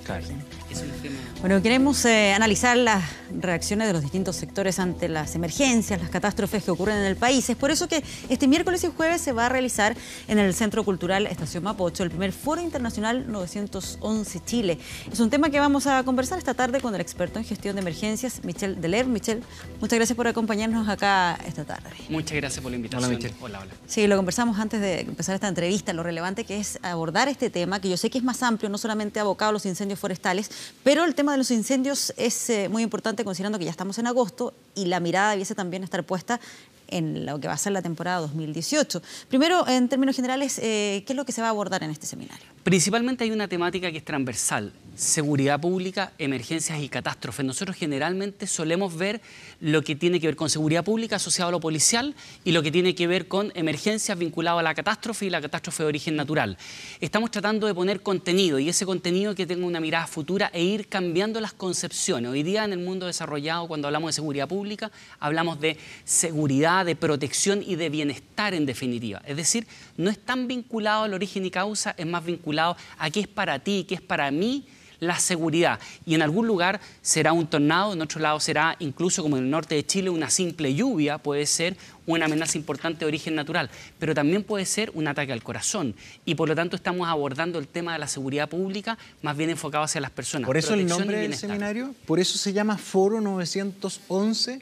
Claro. Es un tema... Bueno, queremos analizar las reacciones de los distintos sectores ante las emergencias, las catástrofes que ocurren en el país. Es por eso que este miércoles y jueves se va a realizar en el Centro Cultural Estación Mapocho el primer Foro Internacional 911 Chile. Es un tema que vamos a conversar esta tarde con el experto en gestión de emergencias, Michel Deler. Michel, muchas gracias por acompañarnos acá esta tarde. Muchas gracias por la invitación. Hola, Michel. Hola. Sí, lo conversamos antes de empezar esta entrevista, lo relevante que es abordar este tema, que yo sé que es más amplio, no solamente abocado a los incendios forestales, pero el tema de los incendios es muy importante considerando que ya estamos en agosto y la mirada debiese también estar puesta en lo que va a ser la temporada 2018. Primero, en términos generales, ¿qué es lo que se va a abordar en este seminario? Principalmente hay una temática que es transversal: seguridad pública, emergencias y catástrofes. Nosotros generalmente solemos ver lo que tiene que ver con seguridad pública asociado a lo policial y lo que tiene que ver con emergencias vinculado a la catástrofe y la catástrofe de origen natural. Estamos tratando de poner contenido, y ese contenido que tenga una mirada futura e ir cambiando las concepciones. Hoy día en el mundo desarrollado, cuando hablamos de seguridad pública, hablamos de seguridad, de protección y de bienestar en definitiva. Es decir, no es tan vinculado al origen y causa, es más vinculado a qué es para ti, qué es para mí la seguridad. Y en algún lugar será un tornado, en otro lado será, incluso como en el norte de Chile, una simple lluvia, puede ser una amenaza importante de origen natural, pero también puede ser un ataque al corazón. Y por lo tanto estamos abordando el tema de la seguridad pública más bien enfocado hacia las personas. Por eso el Protección nombre y del bienestar. seminario, por eso se llama Foro 911.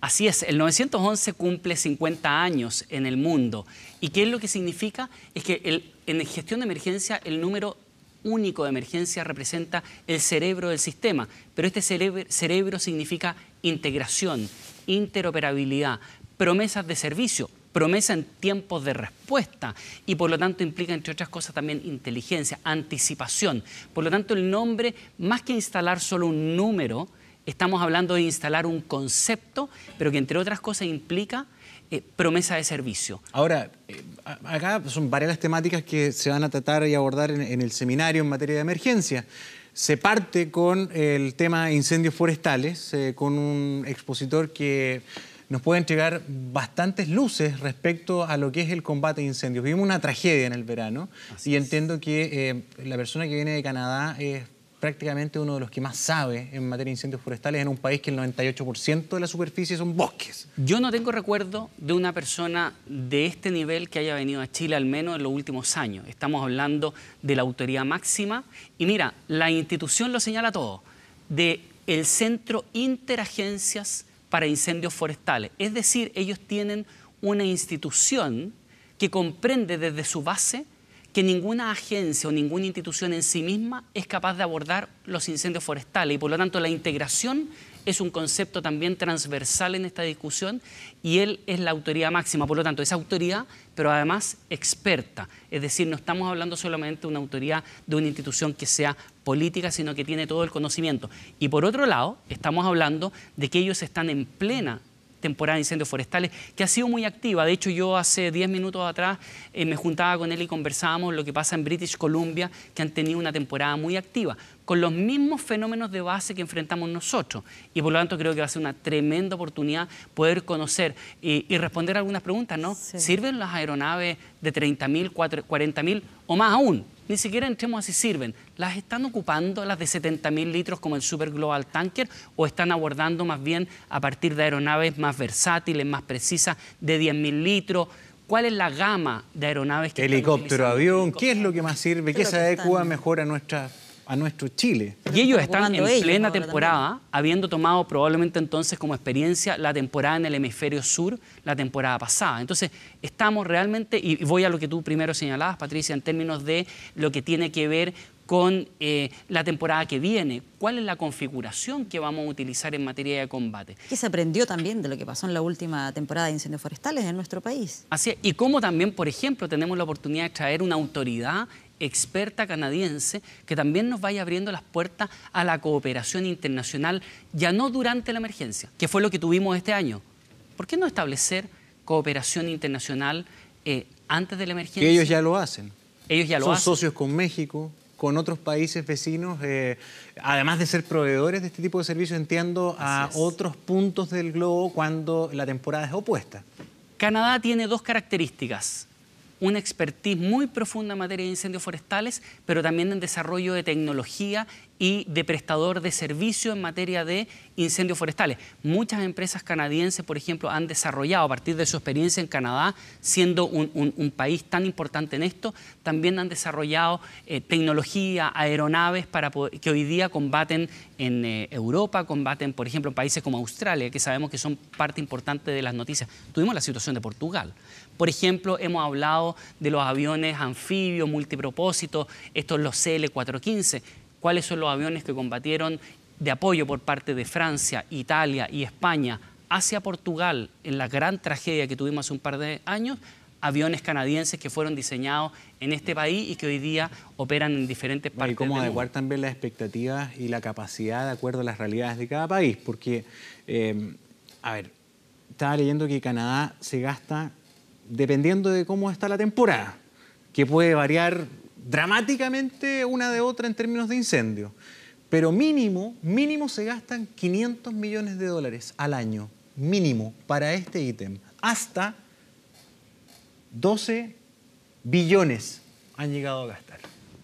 Así es, el 911 cumple 50 años en el mundo. ¿Y qué es lo que significa? Es que en gestión de emergencia el número único de emergencia representa el cerebro del sistema, pero este cerebro significa integración, interoperabilidad, promesas de servicio, promesa en tiempos de respuesta y por lo tanto implica, entre otras cosas, también inteligencia, anticipación. Por lo tanto, el nombre, más que instalar solo un número, estamos hablando de instalar un concepto, pero que entre otras cosas implica promesa de servicio. Ahora, acá son varias las temáticas que se van a tratar y abordar en el seminario en materia de emergencia. Se parte con el tema de incendios forestales, con un expositor que nos puede entregar bastantes luces respecto a lo que es el combate de incendios. Vivimos una tragedia en el verano y entiendo que la persona que viene de Canadá es prácticamente uno de los que más sabe en materia de incendios forestales en un país que el 98% de la superficie son bosques. Yo no tengo recuerdo de una persona de este nivel que haya venido a Chile, al menos en los últimos años. Estamos hablando de la autoridad máxima y mira, la institución lo señala todo, del Centro Interagencias para Incendios Forestales. Es decir, ellos tienen una institución que comprende desde su base que ninguna agencia o ninguna institución en sí misma es capaz de abordar los incendios forestales y por lo tanto la integración es un concepto también transversal en esta discusión y él es la autoridad máxima, por lo tanto es autoridad pero además experta, es decir, no estamos hablando solamente de una autoridad de una institución que sea política, sino que tiene todo el conocimiento. Y por otro lado, estamos hablando de que ellos están en plena temporada de incendios forestales, que ha sido muy activa. De hecho, yo hace 10 minutos atrás me juntaba con él y conversábamos lo que pasa en British Columbia, que han tenido una temporada muy activa, con los mismos fenómenos de base que enfrentamos nosotros. Y por lo tanto creo que va a ser una tremenda oportunidad poder conocer y responder algunas preguntas, ¿no? Sí. ¿Sirven las aeronaves de 30.000, 40.000 o más aún? Ni siquiera entremos a si sirven. ¿Las están ocupando las de 70.000 litros como el Super Global Tanker o están abordando más bien a partir de aeronaves más versátiles, más precisas, de 10.000 litros? ¿Cuál es la gama de aeronaves que Helicóptero, están avión, utilizando? ¿qué es lo que más sirve? ¿Qué se adecua mejor a nuestro Chile? Y ellos están ocupando en ellos plena ahora temporada, habiendo tomado probablemente entonces como experiencia la temporada en el hemisferio sur la temporada pasada. Entonces, estamos realmente, y voy a lo que tú primero señalabas, Patricia, en términos de lo que tiene que ver con la temporada que viene. ¿Cuál es la configuración que vamos a utilizar en materia de combate? ¿Qué se aprendió también de lo que pasó en la última temporada de incendios forestales en nuestro país? Así es. Y cómo también, por ejemplo, tenemos la oportunidad de traer una autoridad experta canadiense que también nos vaya abriendo las puertas a la cooperación internacional, ya no durante la emergencia, que fue lo que tuvimos este año. ¿Por qué no establecer cooperación internacional antes de la emergencia? Que ellos ya lo hacen. Ellos ya lo Son hacen. socios con México, con otros países vecinos, además de ser proveedores de este tipo de servicios, entiendo, a otros puntos del globo cuando la temporada es opuesta. Canadá tiene dos características: una expertise muy profunda en materia de incendios forestales, pero también en desarrollo de tecnología y de prestador de servicio en materia de incendios forestales. Muchas empresas canadienses, por ejemplo, han desarrollado, a partir de su experiencia en Canadá, siendo un país tan importante en esto, también han desarrollado tecnología, aeronaves que hoy día combaten en Europa, combaten, por ejemplo, en países como Australia, que sabemos que son parte importante de las noticias. Tuvimos la situación de Portugal. Por ejemplo, hemos hablado de los aviones anfibios, multipropósitos, estos los CL-415. ¿Cuáles son los aviones que combatieron de apoyo por parte de Francia, Italia y España hacia Portugal en la gran tragedia que tuvimos hace un par de años? Aviones canadienses que fueron diseñados en este país y que hoy día operan en diferentes partes y cómo del adecuar mundo. también las expectativas y la capacidad de acuerdo a las realidades de cada país. Porque, a ver, estaba leyendo que Canadá se gasta dependiendo de cómo está la temporada, que puede variar dramáticamente una de otra en términos de incendio. Pero mínimo se gastan $500 millones al año, mínimo, para este ítem. Hasta 12 billones han llegado a gastar.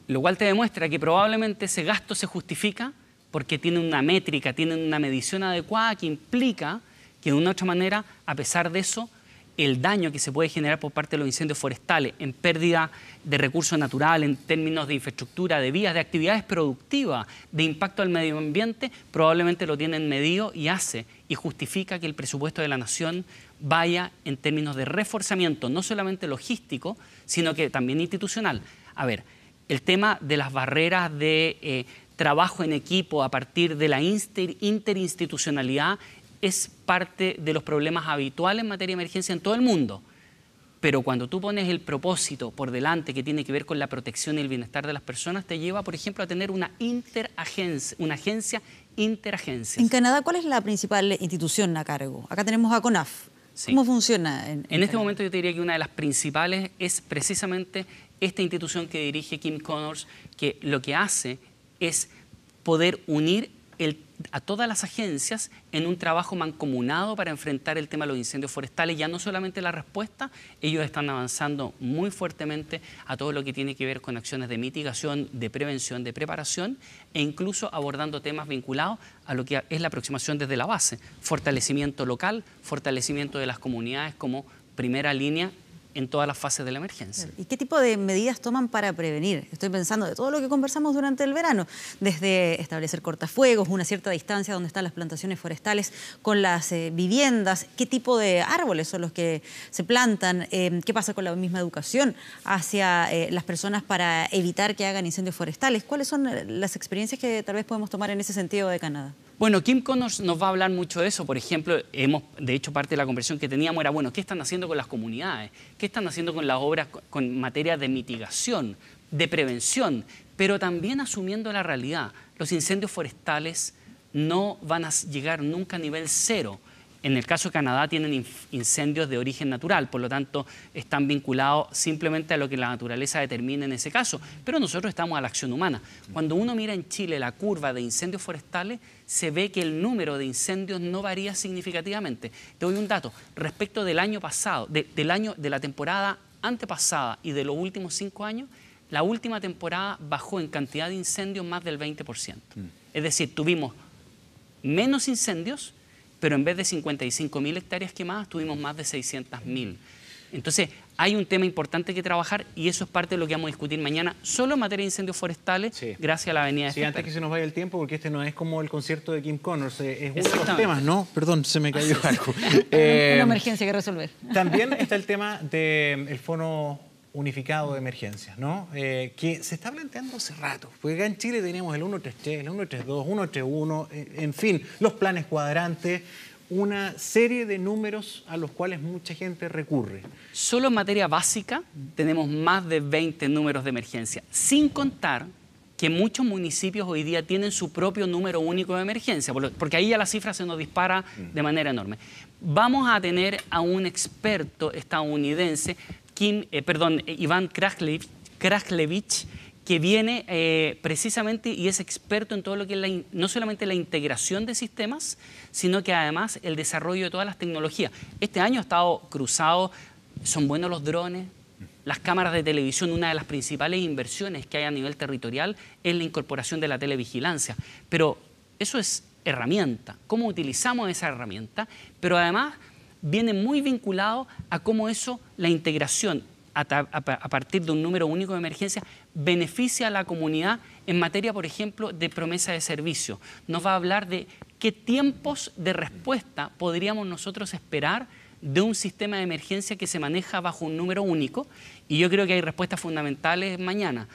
Lo cual te demuestra que probablemente ese gasto se justifica porque tiene una métrica, tiene una medición adecuada que implica que de una u otra manera, a pesar de eso, el daño que se puede generar por parte de los incendios forestales en pérdida de recursos naturales, en términos de infraestructura, de vías, de actividades productivas, de impacto al medio ambiente, probablemente lo tienen medido y hace y justifica que el presupuesto de la nación vaya en términos de reforzamiento, no solamente logístico, sino que también institucional. A ver, el tema de las barreras de trabajo en equipo a partir de la interinstitucionalidad es parte de los problemas habituales en materia de emergencia en todo el mundo. Pero cuando tú pones el propósito por delante que tiene que ver con la protección y el bienestar de las personas, te lleva, por ejemplo, a tener una agencia interagencias. En Canadá, ¿cuál es la principal institución a cargo? Acá tenemos a CONAF. Sí. ¿Cómo funciona en este Canadá? momento yo te diría que una de las principales es precisamente esta institución que dirige Kim Connors, que lo que hace es poder unir a todas las agencias en un trabajo mancomunado para enfrentar el tema de los incendios forestales. Ya no solamente la respuesta, ellos están avanzando muy fuertemente a todo lo que tiene que ver con acciones de mitigación, de prevención, de preparación e incluso abordando temas vinculados a lo que es la aproximación desde la base, fortalecimiento local, fortalecimiento de las comunidades como primera línea en todas las fases de la emergencia. ¿Y qué tipo de medidas toman para prevenir? Estoy pensando de todo lo que conversamos durante el verano, desde establecer cortafuegos, una cierta distancia donde están las plantaciones forestales con las viviendas, qué tipo de árboles son los que se plantan, qué pasa con la misma educación hacia las personas para evitar que hagan incendios forestales. ¿Cuáles son las experiencias que tal vez podemos tomar en ese sentido de Canadá? Bueno, Kim Connors nos va a hablar mucho de eso. Por ejemplo, de hecho, parte de la conversación que teníamos era, bueno, ¿qué están haciendo con las comunidades? ¿Qué están haciendo con las obras con materia de mitigación, de prevención? Pero también asumiendo la realidad. Los incendios forestales no van a llegar nunca a nivel cero. En el caso de Canadá tienen incendios de origen natural, por lo tanto están vinculados simplemente a lo que la naturaleza determina en ese caso. Pero nosotros estamos a la acción humana. Cuando uno mira en Chile la curva de incendios forestales, se ve que el número de incendios no varía significativamente. Te doy un dato. Respecto del año pasado, de la temporada antepasada y de los últimos 5 años, la última temporada bajó en cantidad de incendios más del 20%. Es decir, tuvimos menos incendios, pero en vez de 55.000 hectáreas quemadas, tuvimos más de 600.000. Entonces, hay un tema importante que trabajar y eso es parte de lo que vamos a discutir mañana, solo en materia de incendios forestales, sí, gracias a la avenida de Sí, antes que se nos vaya el tiempo, porque este no es como el concierto de Kim Connors, es uno de los temas, ¿no? Perdón, se me cayó algo. Una emergencia que resolver. También está el tema del Fondo Unificado de Emergencias, ¿no? Que se está planteando hace rato, porque acá en Chile tenemos el 133, el 132, 131, en fin, los planes cuadrantes, una serie de números a los cuales mucha gente recurre. Solo en materia básica tenemos más de 20 números de emergencia, sin contar que muchos municipios hoy día tienen su propio número único de emergencia, porque ahí ya la cifra se nos dispara de manera enorme. Vamos a tener a un experto estadounidense, Iván Krachlevich, que viene precisamente y es experto en todo lo que es no solamente la integración de sistemas, sino que además el desarrollo de todas las tecnologías. Este año ha estado cruzado, son buenos los drones, las cámaras de televisión, una de las principales inversiones que hay a nivel territorial es la incorporación de la televigilancia. Pero eso es herramienta, cómo utilizamos esa herramienta, pero además viene muy vinculado a cómo eso, la integración a partir de un número único de emergencia, beneficia a la comunidad en materia, por ejemplo, de promesa de servicio. Nos va a hablar de qué tiempos de respuesta podríamos nosotros esperar de un sistema de emergencia que se maneja bajo un número único, y yo creo que hay respuestas fundamentales mañana.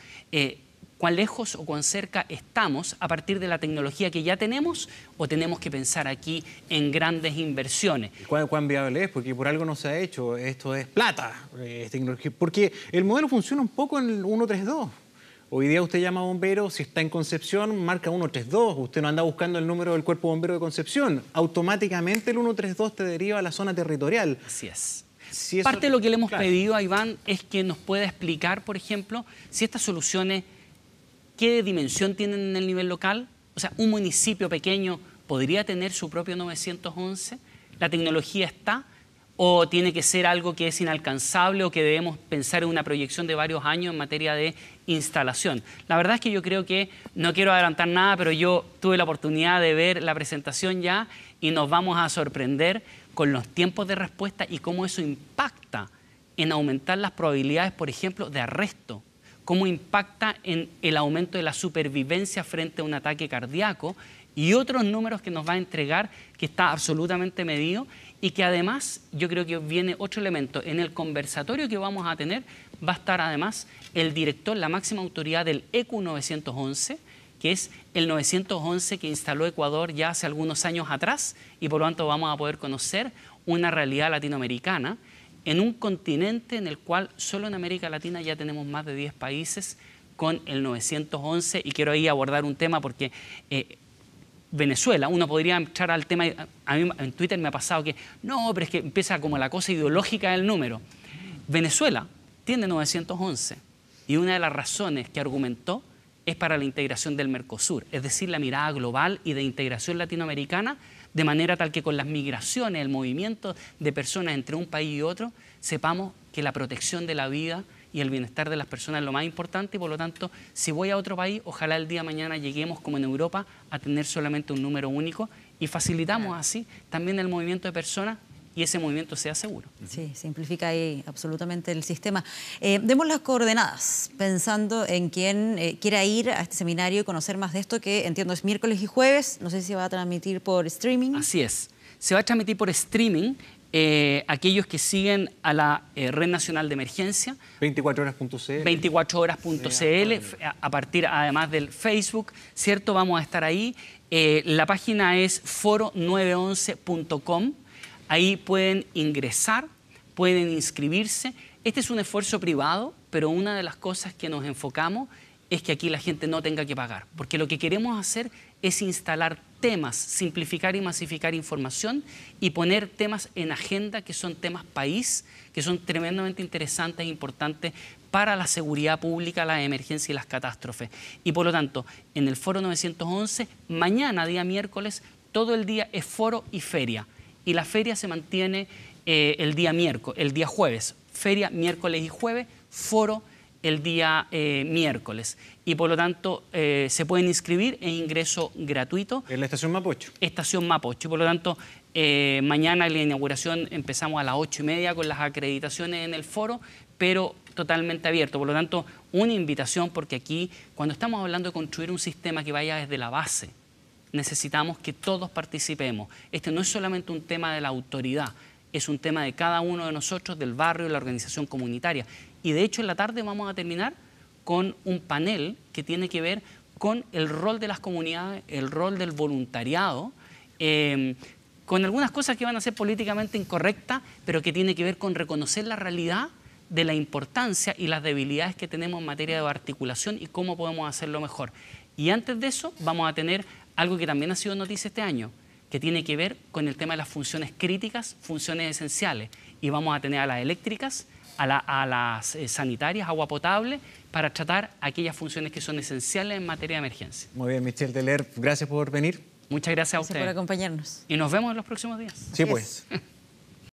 ¿Cuán lejos o cuán cerca estamos a partir de la tecnología que ya tenemos, o tenemos que pensar aquí en grandes inversiones? ¿Cuán viable es? Porque por algo no se ha hecho. Esto es plata, es tecnología. Porque el modelo funciona un poco en el 132. Hoy día usted llama a bombero, si está en Concepción, marca 132. Usted no anda buscando el número del cuerpo bombero de Concepción. Automáticamente el 132 te deriva a la zona territorial. Así es. Si eso... Parte de lo que le hemos claro. pedido a Iván es que nos pueda explicar, por ejemplo, si estas soluciones, ¿qué dimensión tienen en el nivel local? O sea, un municipio pequeño podría tener su propio 911. ¿La tecnología está? ¿O tiene que ser algo que es inalcanzable o que debemos pensar en una proyección de varios años en materia de instalación? La verdad es que yo creo que, no quiero adelantar nada, pero yo tuve la oportunidad de ver la presentación ya y nos vamos a sorprender con los tiempos de respuesta y cómo eso impacta en aumentar las probabilidades, por ejemplo, de arresto. Cómo impacta en el aumento de la supervivencia frente a un ataque cardíaco y otros números que nos va a entregar, que está absolutamente medido, y que además yo creo que viene otro elemento. En el conversatorio que vamos a tener va a estar además el director, la máxima autoridad del ECU 911, que es el 911 que instaló Ecuador ya hace algunos años atrás, y por lo tanto vamos a poder conocer una realidad latinoamericana en un continente en el cual solo en América Latina ya tenemos más de 10 países con el 911, y quiero ahí abordar un tema porque Venezuela, uno podría entrar al tema, a mí en Twitter me ha pasado que no, pero es que empieza como la cosa ideológica del número. Venezuela tiene 911 y una de las razones que argumentó es para la integración del Mercosur, es decir, la mirada global y de integración latinoamericana, de manera tal que con las migraciones, el movimiento de personas entre un país y otro, sepamos que la protección de la vida y el bienestar de las personas es lo más importante, y por lo tanto, si voy a otro país, ojalá el día de mañana lleguemos, como en Europa, a tener solamente un número único, y facilitamos así también el movimiento de personas, y ese movimiento sea seguro. Sí, simplifica ahí absolutamente el sistema. Demos las coordenadas, pensando en quien quiera ir a este seminario y conocer más de esto, que entiendo es miércoles y jueves. No sé si se va a transmitir por streaming. Así es. Se va a transmitir por streaming. Aquellos que siguen a la Red Nacional de Emergencia. 24horas.cl. 24horas.cl, a partir además del Facebook, ¿cierto? Vamos a estar ahí. La página es foro911.com. Ahí pueden ingresar, pueden inscribirse. Este es un esfuerzo privado, pero una de las cosas que nos enfocamos es que aquí la gente no tenga que pagar, porque lo que queremos hacer es instalar temas, simplificar y masificar información y poner temas en agenda que son temas país, que son tremendamente interesantes e importantes para la seguridad pública, la emergencia y las catástrofes. Y por lo tanto, en el Foro 911, mañana, día miércoles, todo el día es foro y feria. Y la feria se mantiene el día jueves. Feria miércoles y jueves, foro el día miércoles. Y por lo tanto se pueden inscribir en ingreso gratuito. En la estación Mapocho. Estación Mapocho. Y por lo tanto, mañana en la inauguración empezamos a las 8:30 con las acreditaciones en el foro, pero totalmente abierto. Por lo tanto, una invitación, porque aquí, cuando estamos hablando de construir un sistema que vaya desde la base, necesitamos que todos participemos. Este no es solamente un tema de la autoridad, es un tema de cada uno de nosotros, del barrio, de la organización comunitaria. Y de hecho en la tarde vamos a terminar con un panel que tiene que ver con el rol de las comunidades, el rol del voluntariado, con algunas cosas que van a ser políticamente incorrectas, pero que tiene que ver con reconocer la realidad de la importancia y las debilidades que tenemos en materia de articulación y cómo podemos hacerlo mejor. Y antes de eso vamos a tener algo que también ha sido noticia este año, que tiene que ver con el tema de las funciones críticas, funciones esenciales. Y vamos a tener a las eléctricas, a las sanitarias, agua potable, para tratar aquellas funciones que son esenciales en materia de emergencia. Muy bien, Michel Teler, gracias por venir. Muchas gracias a ustedes. Gracias por acompañarnos. Y nos vemos en los próximos días. Sí, pues.